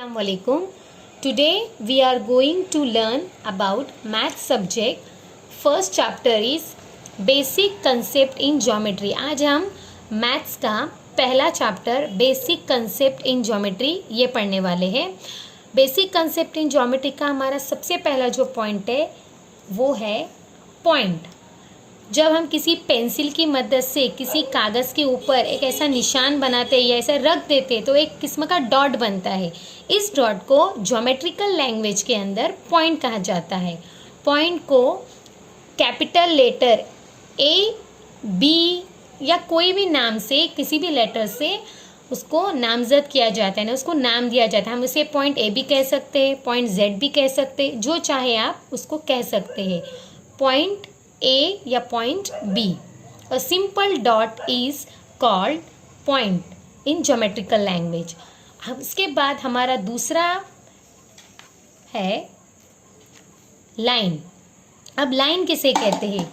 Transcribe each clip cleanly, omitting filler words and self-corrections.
Assalamualaikum. Today we are going to learn about math subject. First chapter is basic concept in geometry. आज हम maths का पहला chapter basic concept in geometry ये पढ़ने वाले हैं. बेसिक कंसेप्ट इन ज्योमेट्री का हमारा सबसे पहला जो पॉइंट है वो है पॉइंट. जब हम किसी पेंसिल की मदद से किसी कागज़ के ऊपर एक ऐसा निशान बनाते हैं या ऐसा रख देते हैं तो एक किस्म का डॉट बनता है. इस डॉट को ज्योमेट्रिकल लैंग्वेज के अंदर पॉइंट कहा जाता है. पॉइंट को कैपिटल लेटर ए बी या कोई भी नाम से किसी भी लेटर से उसको नामजद किया जाता है ना, उसको नाम दिया जाता है. हम उसे पॉइंट ए भी कह सकते हैं, पॉइंट जेड भी कह सकते हैं, जो चाहे आप उसको कह सकते हैं. पॉइंट ए या point B. A simple dot is called point in geometrical language. अब इसके बाद हमारा दूसरा है लाइन. अब लाइन किसे कहते हैं?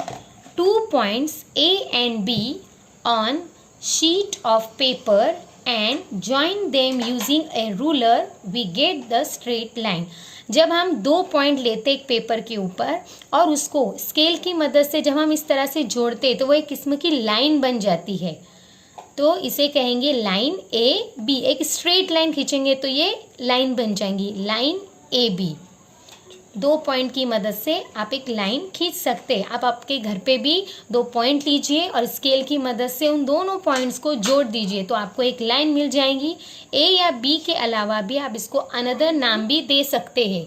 2 points A and B on sheet of paper and join them using a ruler we get the straight line. जब हम 2 पॉइंट लेते एक पेपर के ऊपर और उसको स्केल की मदद से जब हम इस तरह से जोड़ते तो वो एक किस्म की लाइन बन जाती है. तो इसे कहेंगे लाइन ए बी. एक स्ट्रेट लाइन खींचेंगे तो ये लाइन बन जाएंगी, लाइन ए बी. 2 पॉइंट की मदद से आप एक लाइन खींच सकते हैं. आप आपके घर पे भी 2 पॉइंट लीजिए और स्केल की मदद से उन दोनों पॉइंट्स को जोड़ दीजिए तो आपको एक लाइन मिल जाएगी. ए या बी के अलावा भी आप इसको अनदर नाम भी दे सकते हैं.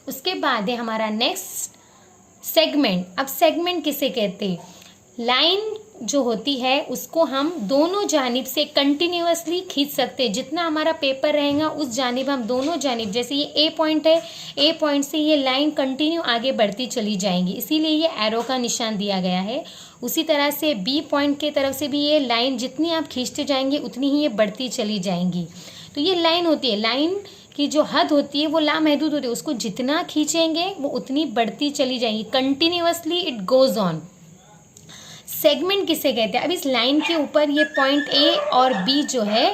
उसके बाद है हमारा नेक्स्ट सेगमेंट. अब सेगमेंट किसे कहते हैं? लाइन जो होती है उसको हम दोनों जानिब से कंटिन्यूअसली खींच सकते हैं. जितना हमारा पेपर रहेगा उस जानिब हम दोनों जानिब, जैसे ये ए पॉइंट है, ए पॉइंट से ये लाइन कंटिन्यू आगे बढ़ती चली जाएंगी, इसीलिए ये एरो का निशान दिया गया है. उसी तरह से बी पॉइंट की तरफ से भी ये लाइन जितनी आप खींचते जाएंगे उतनी ही ये बढ़ती चली जाएंगी. तो ये लाइन होती है. लाइन की जो हद होती है वो लामहदूद होती है, उसको जितना खींचेंगे वो उतनी बढ़ती चली जाएंगी. Continuously it goes on. Segment किसे कहते हैं? अब इस लाइन के ऊपर ये पॉइंट ए और बी जो है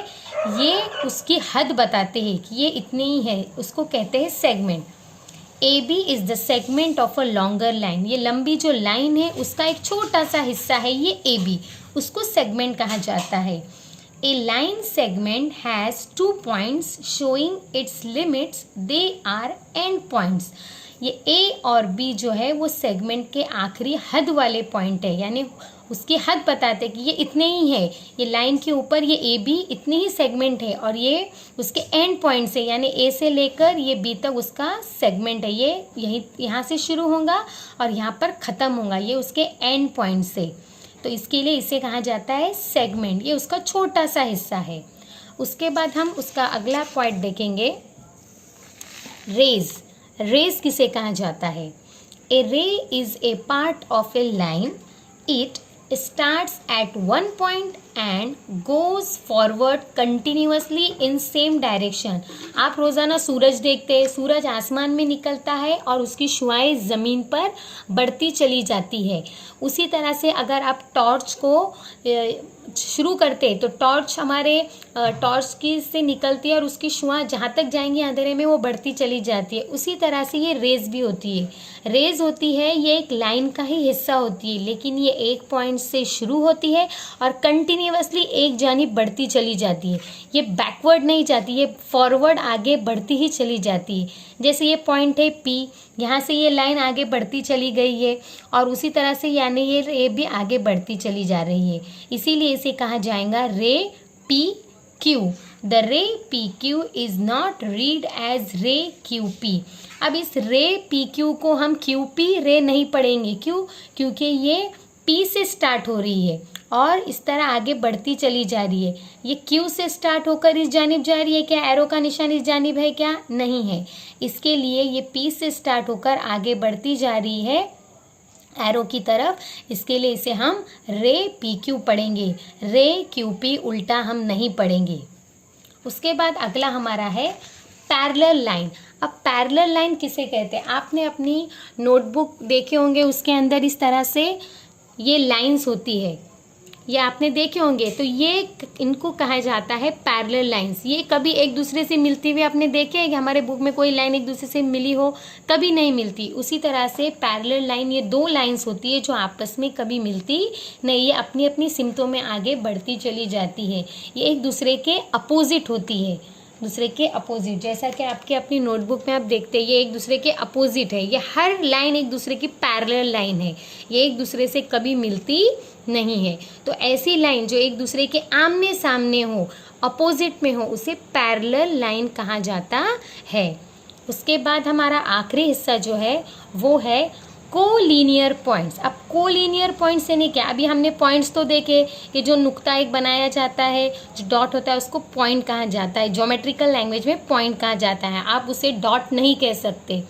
ये उसकी हद बताते हैं कि ये इतनी ही है, उसको कहते हैं segment. A B is the segment of a longer line. ये लंबी जो लाइन है उसका एक छोटा सा हिस्सा है ये ए बी, उसको सेगमेंट कहा जाता है. A line segment has 2 points showing its limits, they are end points. ये ए और बी जो है वो सेगमेंट के आखिरी हद वाले पॉइंट है, यानी उसकी हद बताते हैं कि ये इतने ही है. ये लाइन के ऊपर ये ए बी इतनी ही सेगमेंट है और ये उसके एंड पॉइंट से यानी ए से लेकर ये बी तक उसका सेगमेंट है. ये यही यहाँ से शुरू होगा और यहाँ पर ख़त्म होगा, ये उसके एंड पॉइंट से. तो इसके लिए इसे कहा जाता है सेगमेंट. ये उसका छोटा सा हिस्सा है. उसके बाद हम उसका अगला पॉइंट देखेंगे, रेज. रेज किसे कहा जाता है? A ray is a part of a line. It starts at one point and goes forward continuously in same direction. आप रोज़ाना सूरज देखते हैं, सूरज आसमान में निकलता है और उसकी शुआएं ज़मीन पर बढ़ती चली जाती है. उसी तरह से अगर आप टॉर्च को शुरू करते हैं तो टॉर्च हमारे टॉर्च की से निकलती है और उसकी शुआएं जहाँ तक जाएंगी अंधेरे में वो बढ़ती चली जाती है. उसी तरह से ये रेज भी होती है. रेज होती है ये एक लाइन का ही हिस्सा होती है, लेकिन ये एक पॉइंट से शुरू होती है और कंटिन्यूअसली एक जानिब बढ़ती चली जाती है. ये बैकवर्ड नहीं जाती, ये फॉरवर्ड आगे बढ़ती ही चली जाती है. जैसे ये पॉइंट है पी, यहाँ से ये लाइन आगे बढ़ती चली गई है और उसी तरह से यानी ये रे भी आगे बढ़ती चली जा रही है. इसीलिए इसे कहा जाएगा ray P Q. The ray P Q is not read as ray Q P. अब इस रे पी क्यू को हम क्यू पी रे नहीं पढ़ेंगे. क्यों? क्योंकि ये पी से स्टार्ट हो रही है और इस तरह आगे बढ़ती चली जा रही है. ये क्यू से स्टार्ट होकर इस जानिब जा रही है. क्या एरो का निशान इस जानिब है? क्या नहीं है. इसके लिए ये पी से स्टार्ट होकर आगे बढ़ती जा रही है एरो की तरफ. इसके लिए इसे हम रे पी क्यू पढ़ेंगे, रे क्यू पी उल्टा हम नहीं पढ़ेंगे. उसके बाद अगला हमारा है पैरेलल लाइन. अब पैरेलल लाइन किसे कहते हैं? आपने अपनी नोटबुक देखे होंगे, उसके अंदर इस तरह से ये लाइंस होती है. ये आपने देखे होंगे। तो ये इनको कहा जाता है पैरेलल लाइंस। ये कभी एक दूसरे से मिलती हुई आपने देखे हैं कि हमारे बुक में कोई लाइन एक दूसरे से मिली हो? कभी नहीं मिलती। उसी तरह से पैरेलल लाइन ये दो लाइंस होती है जो आपस में कभी मिलती नहीं, ये अपनी अपनी सिमतों में आगे बढ़ती चली जाती है। ये एक दूसरे के अपोजिट होती है, दूसरे के अपोजिट। जैसा कि आपके अपनी नोटबुक में आप देखते हैं, ये एक दूसरे के अपोजिट है। ये हर लाइन एक दूसरे की पैरेलल लाइन है, ये एक दूसरे से कभी मिलती नहीं है। तो ऐसी लाइन जो एक दूसरे के आमने सामने हो, अपोजिट में हो, उसे पैरेलल लाइन कहा जाता है। उसके बाद हमारा आखिरी हिस्सा जो है वो है कोलिनियर पॉइंट्स। अब कोलिनियर पॉइंट्स यानी क्या? अभी हमने पॉइंट्स तो देखे, ये जो नुक्ता एक बनाया जाता है, जो डॉट होता है, उसको पॉइंट कहा जाता है। ज्योमेट्रिकल लैंग्वेज में पॉइंट कहा जाता है, आप उसे डॉट नहीं कह सकते।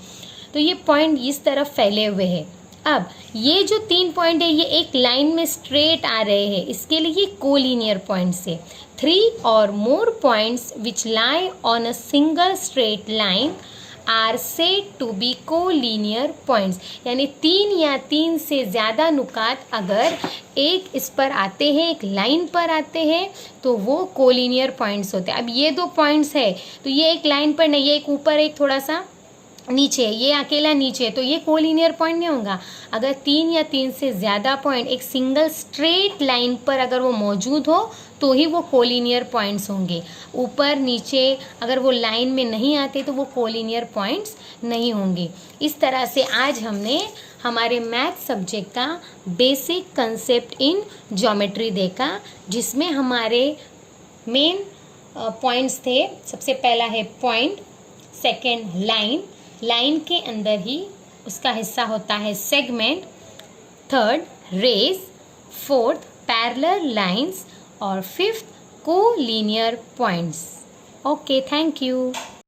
तो ये पॉइंट इस तरफ फैले हुए हैं। अब ये जो 3 पॉइंट है ये एक लाइन में स्ट्रेट आ रहे हैं, इसके लिए ये कोलिनियर पॉइंट्स है। 3 or more points which lie on a single straight line are said to be collinear points. यानी 3 या 3 से ज़्यादा नुकात अगर एक इस पर आते हैं, एक लाइन पर आते हैं, तो वो कोलिनियर पॉइंट्स होते हैं। अब ये 2 पॉइंट्स है तो ये एक लाइन पर नहीं, ये एक ऊपर एक थोड़ा सा नीचे, ये अकेला नीचे, तो ये कोलिनियर पॉइंट नहीं होगा। अगर 3 या 3 से ज़्यादा पॉइंट एक सिंगल स्ट्रेट लाइन पर अगर वो मौजूद हो तो ही वो कोलिनियर पॉइंट्स होंगे। ऊपर नीचे अगर वो लाइन में नहीं आते तो वो कोलिनियर पॉइंट्स नहीं होंगे। इस तरह से आज हमने हमारे मैथ सब्जेक्ट का बेसिक कंसेप्ट इन ज्योमेट्री देखा, जिसमें हमारे मेन पॉइंट्स थे। सबसे पहला है पॉइंट, सेकंड लाइन, लाइन के अंदर ही उसका हिस्सा होता है segment, third rays, fourth parallel lines और fifth collinear points. Okay, thank you.